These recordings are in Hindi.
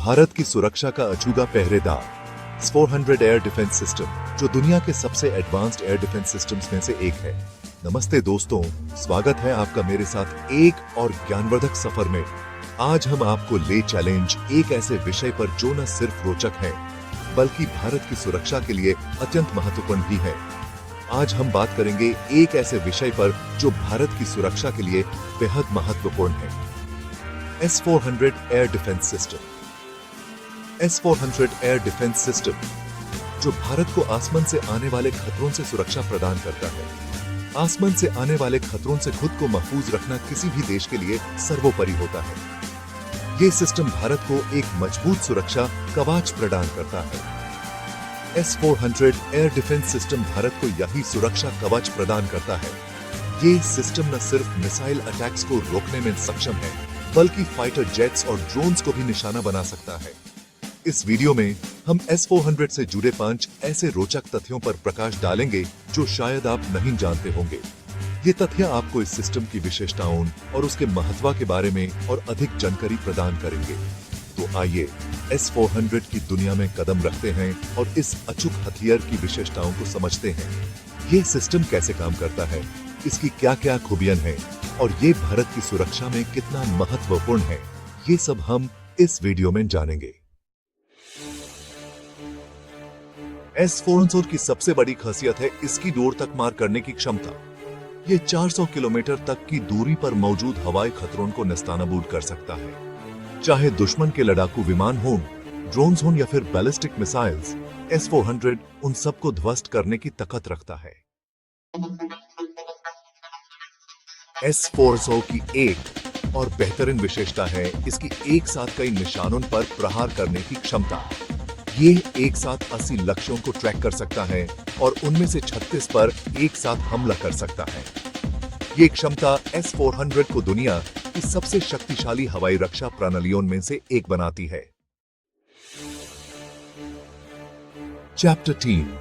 भारत की सुरक्षा का अछूता पहरेदार S-400 एयर डिफेंस सिस्टम, जो दुनिया के सबसे एडवांस्ड एयर डिफेंस सिस्टम्स में से एक है। नमस्ते दोस्तों, स्वागत है आपका मेरे साथ एक और ज्ञानवर्धक सफर में। आज हम आपको ले चैलेंज एक ऐसे विषय पर जो न सिर्फ रोचक है बल्कि भारत की सुरक्षा के लिए अत्यंत महत्वपूर्ण भी है। आज हम बात करेंगे एक ऐसे विषय पर जो भारत की सुरक्षा के लिए बेहद महत्वपूर्ण है, S-400 air defence system. S-400 air defence system जो भारत को आसमान से आने वाले खतरों से सुरक्षा प्रदान करता है। आसमान से आने वाले खतरों से खुद को महफूज रखना किसी भी देश के लिए सर्वोपरि होता है। ये सिस्टम भारत को एक मजबूत सुरक्षा कवच प्रदान करता है। S-400 air defence system Bharat को यही सुरक्षा कवच प्रदान करता है। ये सिस्टम न सिर्फ मिसाइल अटैक्स को रोकने में सक्षम है बल्कि फाइटर जेट्स और ड्रोन्स को भी निशाना बना सकता है। इस वीडियो में हम S-400 से जुड़े 5 ऐसे रोचक तथ्यों पर प्रकाश डालेंगे जो शायद आप नहीं जानते होंगे। ये तथ्य आपको इस सिस्टम की विशेषताओं और उसके महत्व के बारे में और अधिक जानकारी प्रदान करेंगे। तो आइए S-400 की दुनिया में कदम रखते हैं और इस अचूक हथियार की विशेषताओं को समझते हैं। ये सिस्टम कैसे काम करता है, इसकी क्या-क्या खूबियां हैं और ये भारत की सुरक्षा में कितना महत्वपूर्ण है, ये सब हम इस वीडियो में जानेंगे। S-400 की सबसे बड़ी खासियत है इसकी दूर तक मार करने की क्षमता। ये 400 किलोमीटर तक की दूरी पर मौजूद हवाई खतरों को नेस्तनाबूद कर सकता है। चाहे दुश्मन के लड़ाकू विमान हों, ड्रोन्स हों या फिर बैलिस्टिक मिसाइल्स, S-400 उन सबको ध्वस्त करने की ताकत रखता है। S-400 की एक और बेहतरीन विशेषता है इसकी एक साथ कई निशानों पर प्रहार करने की क्षमता। ये एक साथ 80 लक्ष्यों को ट्रैक कर सकता है और उनमें से 36 पर एक साथ हमला कर सकता है। ये क्षमता S-400 को दुनिया की सबसे शक्तिशाली हवाई रक्षा प्रणालियों में से एक बनाती है। चैप्टर 3,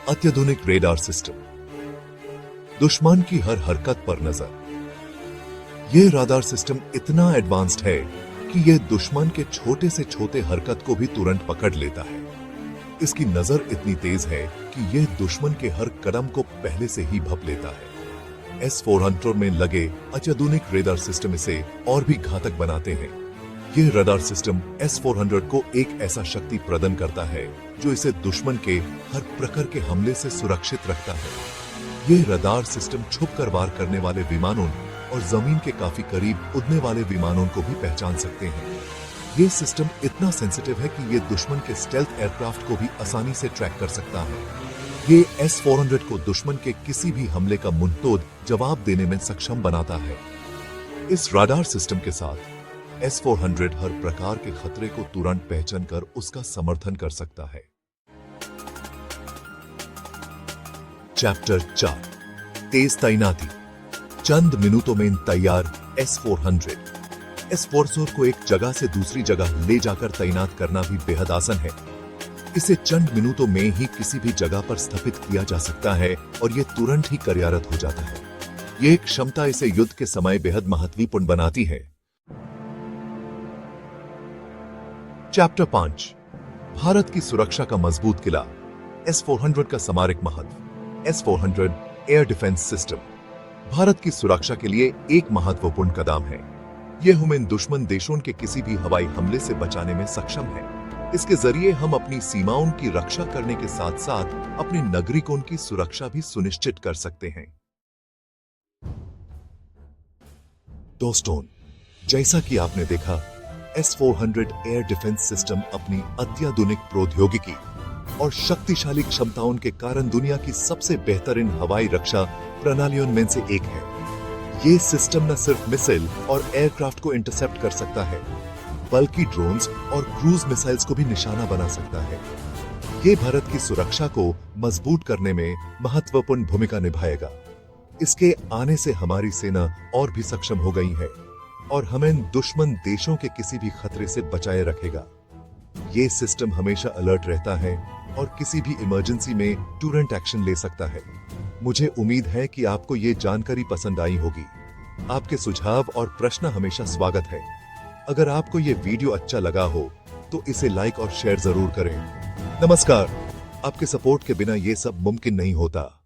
अत्याधुनिक रेडार सिस्टम। दुश्मन की हर हरकत पर नजर। यह राडार सिस्टम इतना एडवांस्ड है कि यह दुश्मन के छोटे से छोटे हरकत को भी तुरंत पकड़ लेता है। इसकी नजर इतनी तेज है कि यह दुश्मन के हर कदम को पहले से ही भांप लेता है। S-400 में लगे अत्याधुनिक रेडार सिस्टम इसे और भी घातक बनाते हैं। यह रडार सिस्टम S-400 को एक ऐसा शक्ति प्रदान करता है जो इसे दुश्मन के हर प्रकार के हमले से सुरक्षित रखता है। यह रडार सिस्टम छुप कर वार करने वाले विमानों और जमीन के काफी करीब उड़ने वाले विमानों को भी पहचान सकते हैं। ये सिस्टम इतना सेंसिटिव है कि ये दुश्मन के स्टेल्थ एयरक्राफ्ट को भी आसानी से ट्रैक कर सकता है। ये S-400 को दुश्मन के किसी भी हमले का मुंहतोड़ जवाब देने में सक्षम बनाता है। इस रडार सिस्टम के साथ S-400 हर प्रकार के खतरे को तुरंत पहचान कर उसका समर्थन कर सकता है। चैप्टर 4, तेज तैनाती। चंद मिनटों में तैयार S-400। S-400 को एक जगह से दूसरी जगह ले जाकर तैनात करना भी बेहद आसान है। इसे चंद मिनटों में ही किसी भी जगह पर स्थापित किया जा सकता है और यह तुरंत ही कार्यरत हो जाता है। यह क्षमता इसे युद्ध के समय बेहद महत्वपूर्ण बनाती है। चैप्टर 5, भारत की सुरक्षा का मजबूत किला। S-400 का सामरिक महत्व। S-400 air defence system Bharat की सुरक्षा के लिए एक महत्वपूर्ण कदम है। यह हमें दुश्मन देशों के किसी भी हवाई हमले से बचाने में सक्षम है। इसके जरिए हम अपनी सीमाओं की रक्षा करने के साथ साथ अपने नागरिकों की सुरक्षा भी सुनिश्चित कर सकते हैं। दोस्तों, जैसा कि आपने देखा, S-400 एयर डिफेंस सिस्टम अपनी अत्याधुनिक प्रौद्योगिकी और शक्तिशाली क्षमताओं के कारण दुनिया की सबसे बेहतरीन हवाई रक्षा प्रणालियों में से एक है। ये सिस्टम न सिर्फ मिसाइल और एयरक्राफ्ट को इंटरसेप्ट कर सकता है बल्कि ड्रोन्स और क्रूज मिसाइल्स को भी निशाना बना सकता है। ये भारत की सुरक्षा को मजबूत करने में महत्वपूर्ण भूमिका निभाएगा। इसके आने से हमारी सेना और भी सक्षम हो गई है और हमें दुश्मन देशों के किसी भी खतरे से बचाए रखेगा। ये सिस्टम हमेशा अलर्ट रहता है और किसी भी इमरजेंसी में तुरंत एक्शन ले सकता है। मुझे उम्मीद है कि आपको ये जानकारी पसंद आई होगी। आपके सुझाव और प्रश्न हमेशा स्वागत है। अगर आपको ये वीडियो अच्छा लगा हो तो इसे लाइक और शेयर जरूर करें। नमस्कार। आपके सपोर्ट के बिना ये सब मुमकिन नहीं होता।